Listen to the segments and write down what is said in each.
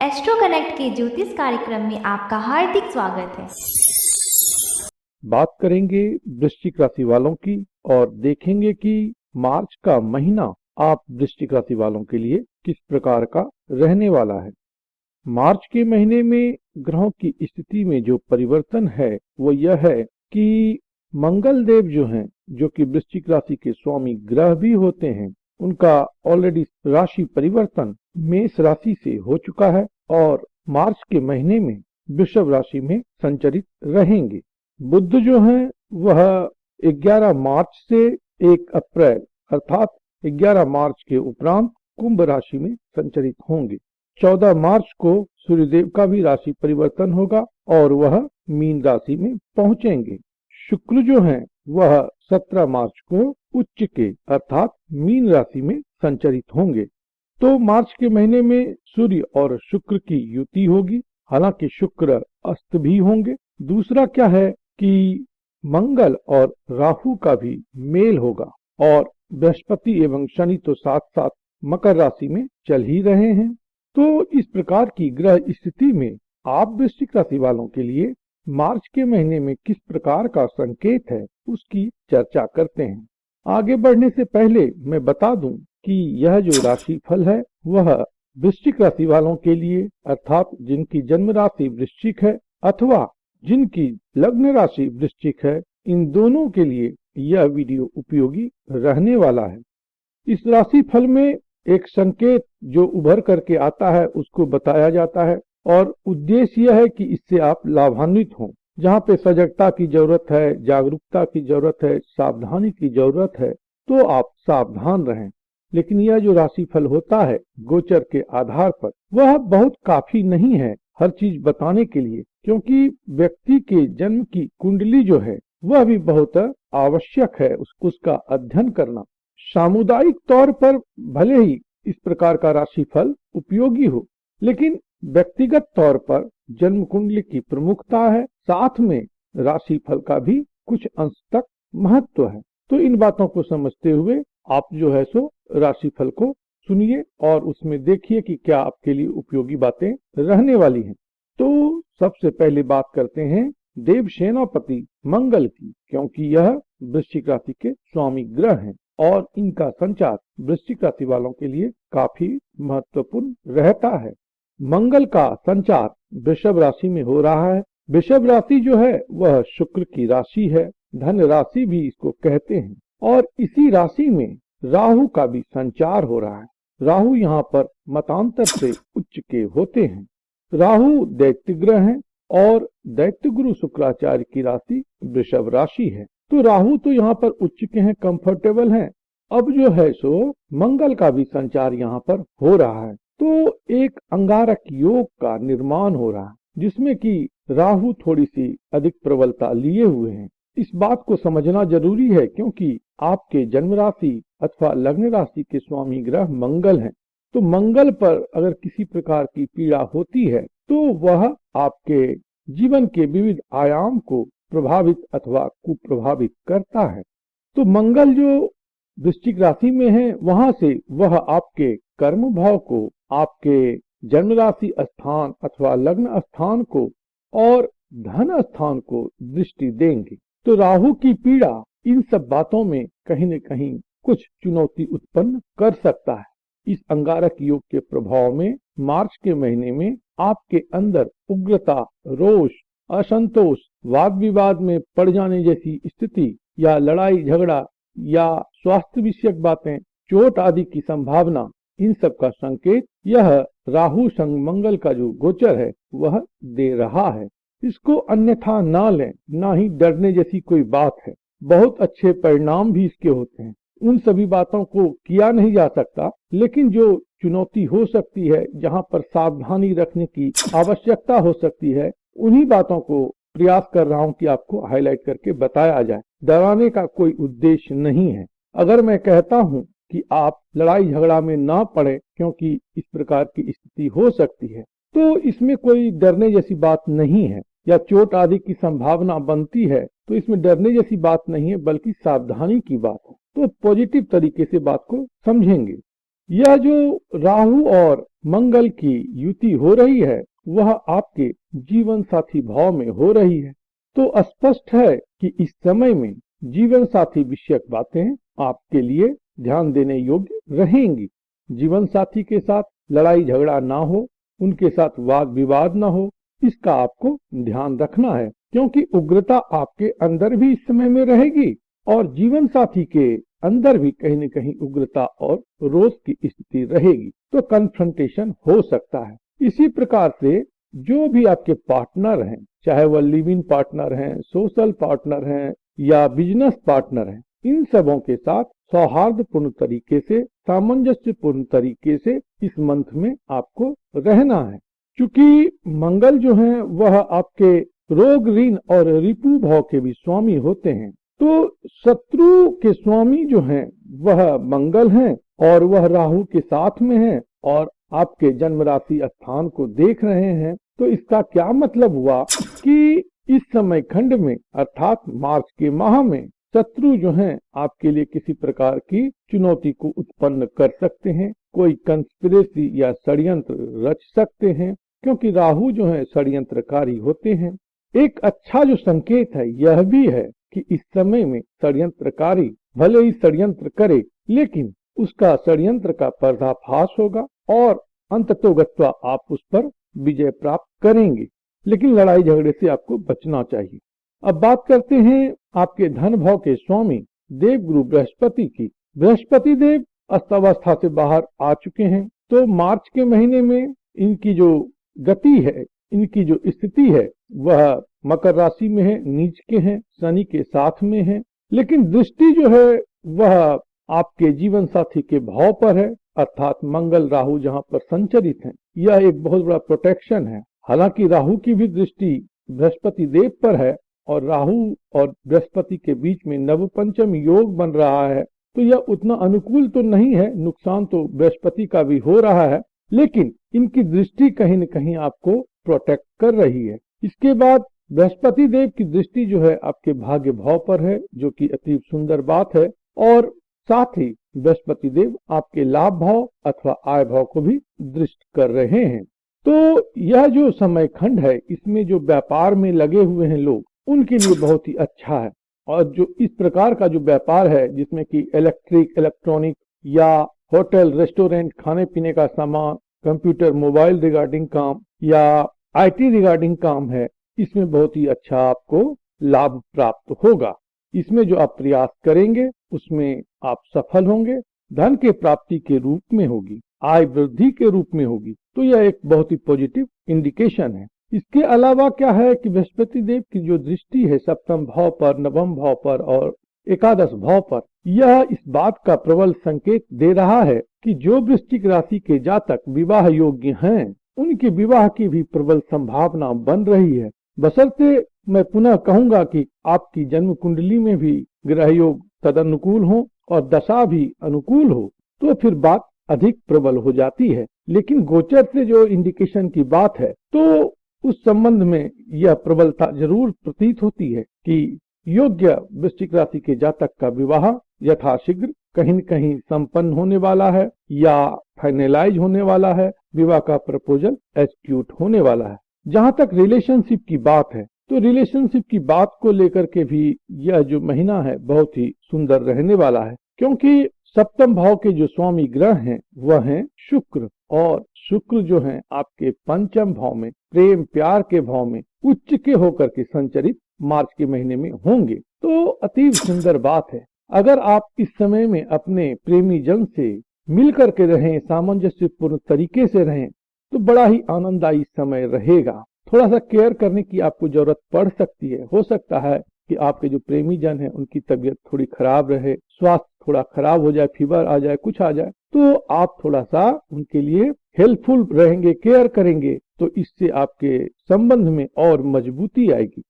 Astro connect के ज्योतिष कार्यक्रम में आपका हार्दिक स्वागत है। बात करेंगे वृश्चिक राशि वालों की और देखेंगे कि मार्च का महीना आप वृश्चिक राशि वालों के लिए किस प्रकार का रहने वाला है। मार्च के महीने में ग्रहों की स्थिति में जो परिवर्तन है वो यह है कि मंगल देव जो हैं, जो कि वृश्चिक राशि के स्वामी ग्रह भी होते हैं, उनका ऑलरेडी राशि परिवर्तन मेष राशि से हो चुका है और मार्च के महीने में वृषभ राशि में संचरित रहेंगे। बुध जो हैं वह 11 मार्च से 1 अप्रैल अर्थात 11 मार्च के उपरांत कुंभ राशि में संचरित होंगे। 14 मार्च को सूर्यदेव का भी राशि परिवर्तन होगा और वह मीन राशि में पहुंचेंगे। शुक्र जो हैं वह 17 मार्च को उच्च के अर्थात मीन राशि में संचरित होंगे। तो मार्च के महीने में सूर्य और शुक्र की युति होगी, हालांकि शुक्र अस्त भी होंगे। दूसरा क्या है कि मंगल और राहु का भी मेल होगा और बृहस्पति एवं शनि तो साथ साथ मकर राशि में चल ही रहे हैं। तो इस प्रकार की ग्रह स्थिति में आप वृश्चिक राशि वालों के लिए मार्च के महीने में किस प्रकार का संकेत है उसकी चर्चा करते हैं। आगे बढ़ने से पहले मैं बता दूं कि यह जो राशि फल है वह वृश्चिक राशि वालों के लिए अर्थात जिनकी जन्म राशि वृश्चिक है अथवा जिनकी लग्न राशि वृश्चिक है, इन दोनों के लिए यह वीडियो उपयोगी रहने वाला है। इस राशि फल में एक संकेत जो उभर करके आता है उसको बताया जाता है और उद्देश्य यह है कि इससे आप लाभान्वित हों। जहाँ पे सजगता की जरूरत है, जागरूकता की जरूरत है, सावधानी की जरूरत है, तो आप सावधान रहें। लेकिन यह जो राशिफल होता है गोचर के आधार पर वह बहुत काफी नहीं है हर चीज बताने के लिए, क्योंकि व्यक्ति के जन्म की कुंडली जो है वह भी बहुत आवश्यक है उसका अध्ययन करना। सामुदायिक तौर पर भले ही इस प्रकार का राशिफल उपयोगी हो, लेकिन व्यक्तिगत तौर पर जन्म कुंडली की प्रमुखता है, साथ में राशिफल का भी कुछ अंश तक महत्व है। तो इन बातों को समझते हुए आप जो है सो राशिफल को सुनिए और उसमें देखिए कि क्या आपके लिए उपयोगी बातें रहने वाली हैं। तो सबसे पहले बात करते हैं देव सेनापति मंगल की, क्योंकि यह वृश्चिक राशि के स्वामी ग्रह हैं और इनका संचार वृश्चिक राशि वालों के लिए काफी महत्वपूर्ण रहता है। मंगल का संचार वृषभ राशि में हो रहा है। वृषभ राशि जो है वह शुक्र की राशि है, धन राशि भी इसको कहते हैं, और इसी राशि में राहु का भी संचार हो रहा है। राहु यहाँ पर मतांतर से उच्च के होते हैं। राहु दैत्य ग्रह है और दैत्य गुरु शुक्राचार्य की राशि वृषभ राशि है। तो राहु तो यहाँ पर उच्च के हैं, कंफर्टेबल हैं। अब जो है सो मंगल का भी संचार यहाँ पर हो रहा है, तो एक अंगारक योग का निर्माण हो रहा है जिसमें कि राहु थोड़ी सी अधिक प्रबलता लिए हुए हैं। इस बात को समझना जरूरी है क्योंकि आपके जन्म राशि अथवा लग्न राशि के स्वामी ग्रह मंगल हैं। तो मंगल पर अगर किसी प्रकार की पीड़ा होती है तो वह आपके जीवन के विविध आयाम को प्रभावित अथवा कुप्रभावित करता है। तो मंगल जो वृश्चिक राशि में है वहां से वह आपके कर्म भाव को, आपके जन्म राशि स्थान अथवा लग्न स्थान को और धन स्थान को दृष्टि देंगे। तो राहु की पीड़ा इन सब बातों में कहीं न कहीं कुछ चुनौती उत्पन्न कर सकता है। इस अंगारक योग के प्रभाव में मार्च के महीने में आपके अंदर उग्रता, रोष, असंतोष, वाद विवाद में पड़ जाने जैसी स्थिति या लड़ाई झगड़ा या स्वास्थ्य विषयक बातें, चोट आदि की संभावना, इन सब का संकेत यह राहु संग मंगल का जो गोचर है वह दे रहा है। इसको अन्यथा ना लें, ना ही डरने जैसी कोई बात है। बहुत अच्छे परिणाम भी इसके होते हैं। उन सभी बातों को किया नहीं जा सकता, लेकिन जो चुनौती हो सकती है, जहां पर सावधानी रखने की आवश्यकता हो सकती है, उन्हीं बातों को प्रयास कर रहा हूं कि आपको हाईलाइट करके बताया जाए। डराने का कोई उद्देश्य नहीं है। अगर मैं कहता हूं कि आप लड़ाई झगड़ा में ना पड़े क्योंकि इस प्रकार की स्थिति हो सकती है, तो इसमें कोई डरने जैसी बात नहीं है, या चोट आदि की संभावना बनती है तो इसमें डरने जैसी बात नहीं है, बल्कि सावधानी की बात है। तो पॉजिटिव तरीके से बात को समझेंगे। यह जो राहु और मंगल की युति हो रही है वह आपके जीवन साथी भाव में हो रही है। तो स्पष्ट है कि इस समय में जीवन साथी विषयक बातें आपके लिए ध्यान देने योग्य रहेंगी। जीवन साथी के साथ लड़ाई झगड़ा ना हो, उनके साथ वाद विवाद ना हो, इसका आपको ध्यान रखना है, क्योंकि उग्रता आपके अंदर भी इस समय में रहेगी और जीवन साथी के अंदर भी कहीं न कहीं उग्रता और रोष की स्थिति रहेगी, तो कन्फ्रंटेशन हो सकता है। इसी प्रकार से जो भी आपके पार्टनर हैं, चाहे वह लिव इन पार्टनर हैं, सोशल पार्टनर हैं या बिजनेस पार्टनर हैं, इन सबों के साथ सौहार्दपूर्ण तरीके से, सामंजस्यपूर्ण तरीके से इस मंथ में आपको रहना है। क्योंकि मंगल जो है वह आपके रोग, ऋण और रिपु भाव के भी स्वामी होते हैं। तो शत्रु के स्वामी जो हैं वह मंगल हैं और वह राहु के साथ में हैं और आपके जन्म राशि स्थान को देख रहे हैं। तो इसका क्या मतलब हुआ कि इस समय खंड में अर्थात मार्च के माह में शत्रु जो हैं आपके लिए किसी प्रकार की चुनौती को उत्पन्न कर सकते हैं, कोई कंस्पिरेसी या षड्यंत्र रच सकते हैं, क्योंकि राहु जो है षड्यंत्रकारी होते हैं। एक अच्छा जो संकेत है यह भी है कि इस समय में षड्यंत्रकारी भले ही षड्यंत्र करे, लेकिन उसका षड्यंत्र का पर्दाफाश होगा और अंततोगत्वा आप उस पर विजय प्राप्त करेंगे। लेकिन लड़ाई झगड़े से आपको बचना चाहिए। अब बात करते हैं आपके धन भाव के स्वामी देवगुरु बृहस्पति की। बृहस्पति देव अस्तव्यस्था से बाहर आ चुके हैं। तो मार्च के महीने में इनकी जो गति है, इनकी जो स्थिति है वह मकर राशि में है, नीच के हैं, शनि के साथ में है। लेकिन दृष्टि जो है वह आपके जीवन साथी के भाव पर है, अर्थात मंगल राहु जहां पर संचरित हैं। यह एक बहुत बड़ा प्रोटेक्शन है। हालांकि राहु की भी दृष्टि बृहस्पति देव पर है और राहु और बृहस्पति के बीच में नवपंचम योग बन रहा है, तो यह उतना अनुकूल तो नहीं है, नुकसान तो बृहस्पति का भी हो रहा है, लेकिन इनकी दृष्टि कहीं न कहीं आपको प्रोटेक्ट कर रही है। इसके बाद बृहस्पति देव की दृष्टि जो है आपके भाग्य भाव पर है, जो कि अति सुंदर बात है, और साथ ही बृहस्पति देव आपके लाभ भाव अथवा आय भाव को भी दृष्ट कर रहे हैं। तो यह जो समय खंड है, इसमें जो व्यापार में लगे हुए हैं लोग, उनके लिए बहुत ही अच्छा है। और जो इस प्रकार का जो व्यापार है जिसमें कि इलेक्ट्रिक, इलेक्ट्रॉनिक या होटल, रेस्टोरेंट, खाने पीने का सामान, कंप्यूटर, मोबाइल रिगार्डिंग काम या आईटी रिगार्डिंग काम है, इसमें बहुत ही अच्छा आपको लाभ प्राप्त होगा। इसमें जो आप प्रयास करेंगे उसमें आप सफल होंगे। धन के प्राप्ति के रूप में होगी, आय वृद्धि के रूप में होगी। तो यह एक बहुत ही पॉजिटिव इंडिकेशन है। इसके अलावा क्या है कि बृहस्पति देव की जो दृष्टि है सप्तम भाव पर, नवम भाव पर और एकादश भाव पर, यह इस बात का प्रबल संकेत दे रहा है कि जो वृश्चिक राशि के जातक विवाह योग्य हैं, उनके विवाह की भी प्रबल संभावना बन रही है। बशर्ते मैं पुनः कहूंगा कि आपकी जन्म कुंडली में भी ग्रह योग तदनुकूल हो और दशा भी अनुकूल हो, तो फिर बात अधिक प्रबल हो जाती है। लेकिन गोचर से जो इंडिकेशन की बात है, तो उस संबंध में यह प्रबलता जरूर प्रतीत होती है कि योग्य वृश्चिक राशि के जातक का विवाह यथाशीघ्र कहीं न कहीं संपन्न होने वाला है या फाइनलाइज होने वाला है। विवाह का प्रपोजल एग्जीक्यूट होने वाला है। जहां तक रिलेशनशिप की बात है, तो रिलेशनशिप की बात को लेकर के भी यह जो महीना है बहुत ही सुंदर रहने वाला है, क्योंकि सप्तम भाव के जो स्वामी ग्रह हैं वह हैं शुक्र, और शुक्र जो हैं आपके पंचम भाव में, प्रेम प्यार के भाव में उच्च के होकर के संचरित मार्च के महीने में होंगे। तो अति सुंदर बात है। अगर आप इस समय में अपने प्रेमी जन से मिलकर के रहें, सामंजस्यपूर्ण तरीके से रहें, तो बड़ा ही आनंददायी समय रहेगा। थोड़ा सा केयर करने की आपको जरूरत पड़ सकती है। हो सकता है कि आपके जो प्रेमी जन है उनकी तबीयत थोड़ी खराब रहे, स्वास्थ्य थोड़ा खराब हो जाए, फीवर आ जाए, कुछ आ जाए, तो आप थोड़ा सा उनके लिए हेल्पफुल रहेंगे, केयर करेंगे, तो इससे आपके संबंध में और मजबूती आएगी।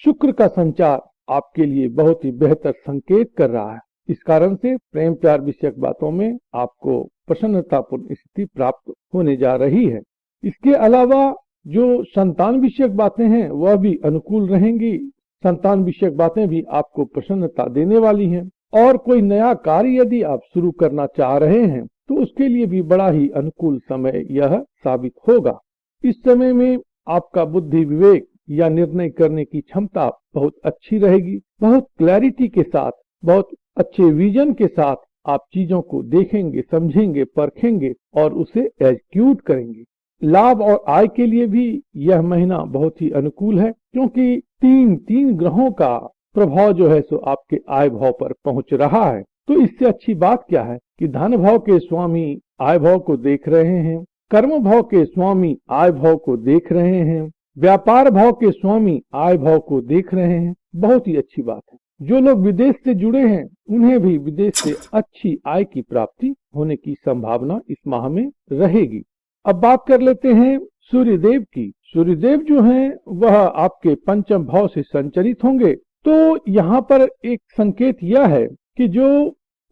शुक्र का संचार आपके लिए बहुत ही बेहतर संकेत कर रहा है। इस कारण से प्रेम प्यार विषयक बातों में आपको प्रसन्नतापूर्ण स्थिति प्राप्त होने जा रही है। इसके अलावा जो संतान विषयक बातें हैं वह भी अनुकूल रहेंगी। संतान विषयक बातें भी आपको प्रसन्नता देने वाली हैं। और कोई नया कार्य यदि आप शुरू करना चाह रहे हैं तो उसके लिए भी बड़ा ही अनुकूल समय यह साबित होगा। इस समय में आपका बुद्धि विवेक या निर्णय करने की क्षमता बहुत अच्छी रहेगी। बहुत क्लैरिटी के साथ, बहुत अच्छे विजन के साथ आप चीजों को देखेंगे, समझेंगे, परखेंगे और उसे एग्जीक्यूट करेंगे। लाभ और आय के लिए भी यह महीना बहुत ही अनुकूल है, क्योंकि तीन ग्रहों का प्रभाव जो है सो आपके आय भाव पर पहुंच रहा है। तो इससे अच्छी बात क्या है कि धन भाव के स्वामी आय भाव को देख रहे हैं, कर्म भाव के स्वामी आय भाव को देख रहे हैं, व्यापार भाव के स्वामी आय भाव को देख रहे हैं। बहुत ही अच्छी बात है। जो लोग विदेश से जुड़े हैं उन्हें भी विदेश से अच्छी आय की प्राप्ति होने की संभावना इस माह में रहेगी। अब बात कर लेते हैं सूर्यदेव की। सूर्यदेव जो हैं वह आपके पंचम भाव से संचरित होंगे। तो यहाँ पर एक संकेत यह है कि जो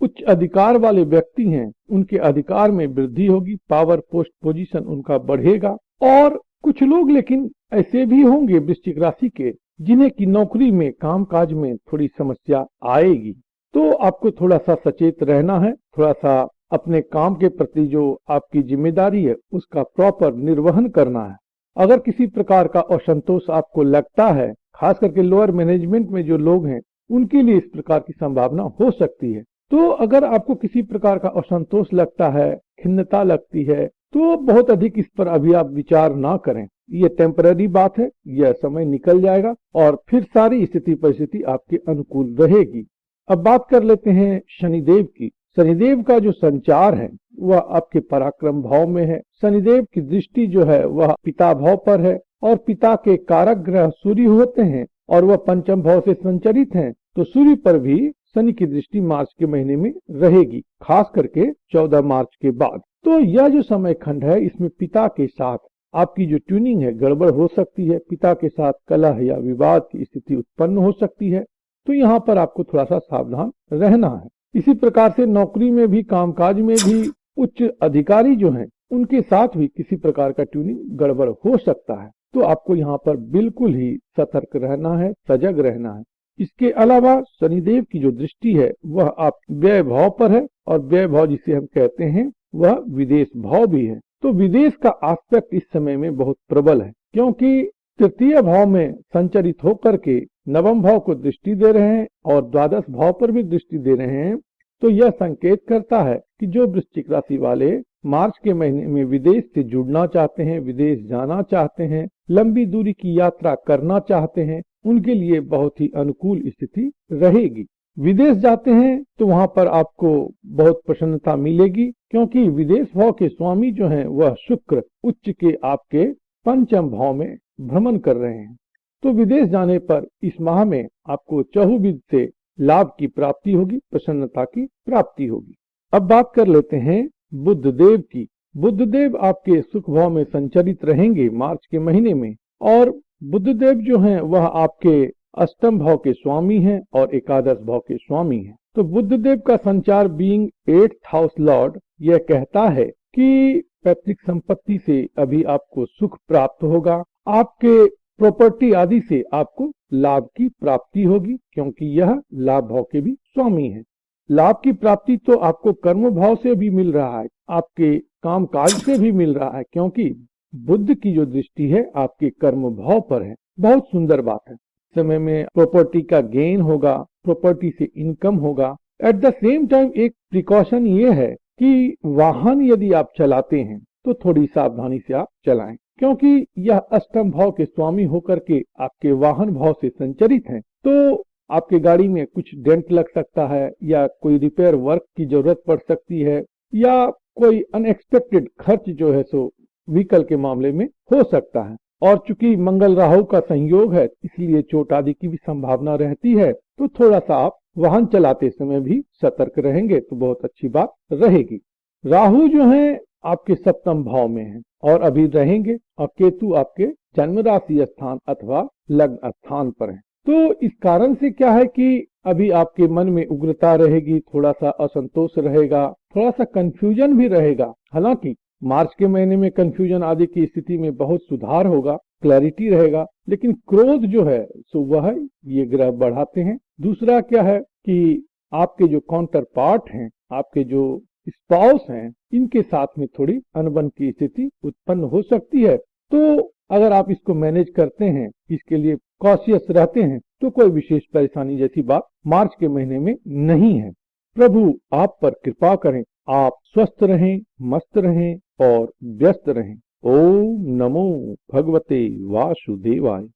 उच्च अधिकार वाले व्यक्ति हैं उनके अधिकार में वृद्धि होगी, पावर पोस्ट पोजीशन उनका बढ़ेगा। और कुछ लोग लेकिन ऐसे भी होंगे वृश्चिक राशि के जिन्हें की नौकरी में, कामकाज में थोड़ी समस्या आएगी। तो आपको थोड़ा सा सचेत रहना है, थोड़ा सा अपने काम के प्रति जो आपकी जिम्मेदारी है उसका प्रॉपर निर्वहन करना है। अगर किसी प्रकार का असंतोष आपको लगता है, खास करके लोअर मैनेजमेंट में जो लोग हैं उनके लिए इस प्रकार की संभावना हो सकती है। तो अगर आपको किसी प्रकार का असंतोष लगता है, खिन्नता लगती है, तो बहुत अधिक इस पर अभी आप विचार ना करें। ये टेम्पररी बात है, यह समय निकल जाएगा और फिर सारी स्थिति परिस्थिति आपके अनुकूल रहेगी। अब बात कर लेते हैं शनिदेव की। शनिदेव का जो संचार है वह आपके पराक्रम भाव में है। शनिदेव की दृष्टि जो है वह पिता भाव पर है और पिता के कारक ग्रह सूर्य होते हैं और वह पंचम भाव से संचरित हैं। तो सूर्य पर भी शनि की दृष्टि मार्च के महीने में रहेगी, खास करके 14 मार्च के बाद। तो यह जो समय खंड है इसमें पिता के साथ आपकी जो ट्यूनिंग है गड़बड़ हो सकती है। पिता के साथ कलह या विवाद की स्थिति उत्पन्न हो सकती है। तो यहाँ पर आपको थोड़ा सा सावधान रहना है। इसी प्रकार से नौकरी में भी, कामकाज में भी उच्च अधिकारी जो हैं उनके साथ भी किसी प्रकार का ट्यूनिंग गड़बड़ हो सकता है। तो आपको यहाँ पर बिल्कुल ही सतर्क रहना है, सजग रहना है। इसके अलावा शनिदेव की जो दृष्टि है वह आप व्यय भाव पर है और व्यय भाव जिसे हम कहते हैं वह विदेश भाव भी है। तो विदेश का आस्पेक्ट इस समय में बहुत प्रबल है, क्योंकि तृतीय भाव में संचरित होकर के नवम भाव को दृष्टि दे रहे हैं और द्वादश भाव पर भी दृष्टि दे रहे हैं। तो यह संकेत करता है कि जो वृश्चिक राशि वाले मार्च के महीने में विदेश से जुड़ना चाहते हैं, विदेश जाना चाहते हैं, लंबी दूरी की यात्रा करना चाहते हैं, उनके लिए बहुत ही अनुकूल स्थिति रहेगी। विदेश जाते हैं तो वहां पर आपको बहुत प्रसन्नता मिलेगी, क्योंकि विदेश भाव के स्वामी जो हैं वह शुक्र उच्च के आपके पंचम भाव में भ्रमण कर रहे हैं। तो विदेश जाने पर इस माह में आपको चहुविध से लाभ की प्राप्ति होगी, प्रसन्नता की प्राप्ति होगी। अब बात कर लेते हैं बुध देव की। बुध देव आपके सुख भाव में संचरित रहेंगे मार्च के महीने में और बुध देव जो हैं वह आपके अष्टम भाव के स्वामी हैं और एकादश भाव के स्वामी हैं। तो बुध देव का संचार बीइंग 8th हाउस लॉर्ड यह कहता है कि पैतृक संपत्ति से अभी आपको सुख प्राप्त होगा, आपके प्रॉपर्टी आदि से आपको लाभ की प्राप्ति होगी, क्योंकि यह लाभ भाव के भी स्वामी है। लाभ की प्राप्ति तो आपको कर्म भाव से भी मिल रहा है, आपके काम काज से भी मिल रहा है, क्योंकि बुध की जो दृष्टि है आपके कर्म भाव पर है। बहुत सुंदर बात है। समय में प्रॉपर्टी का गेन होगा, प्रॉपर्टी से इनकम होगा। एट द सेम टाइम एक प्रिकॉशन ये है कि वाहन यदि आप चलाते हैं तो थोड़ी सावधानी से आप चलाएं, क्योंकि यह अष्टम भाव के स्वामी होकर के आपके वाहन भाव से संचरित हैं। तो आपके गाड़ी में कुछ डेंट लग सकता है या कोई रिपेयर वर्क की जरूरत पड़ सकती है या कोई अनएक्सपेक्टेड खर्च जो है सो व्हीकल के मामले में हो सकता है। और चूंकि मंगल राहु का संयोग है इसलिए चोट आदि की भी संभावना रहती है। तो थोड़ा सा आप वाहन चलाते समय भी सतर्क रहेंगे तो बहुत अच्छी बात रहेगी। राहु जो है आपके सप्तम भाव में है और अभी रहेंगे और केतु आपके जन्म राशि स्थान अथवा लग्न स्थान पर है। तो इस कारण से क्या है कि अभी आपके मन में उग्रता रहेगी, थोड़ा सा असंतोष रहेगा, थोड़ा सा कंफ्यूजन भी रहेगा। हालांकि मार्च के महीने में कंफ्यूजन आदि की स्थिति में बहुत सुधार होगा, क्लैरिटी रहेगा, लेकिन क्रोध जो है सो वह ये ग्रह बढ़ाते हैं। दूसरा क्या है कि आपके जो काउंटर पार्ट हैं, आपके जो स्पाउस हैं, इनके साथ में थोड़ी अनबन की स्थिति उत्पन्न हो सकती है। तो अगर आप इसको मैनेज करते हैं, इसके लिए कॉशियस रहते हैं, तो कोई विशेष परेशानी जैसी बात मार्च के महीने में नहीं है। प्रभु आप पर कृपा करें, आप स्वस्थ रहें, मस्त रहें और व्यस्त रहें। ओम नमो भगवते वासुदेवाय।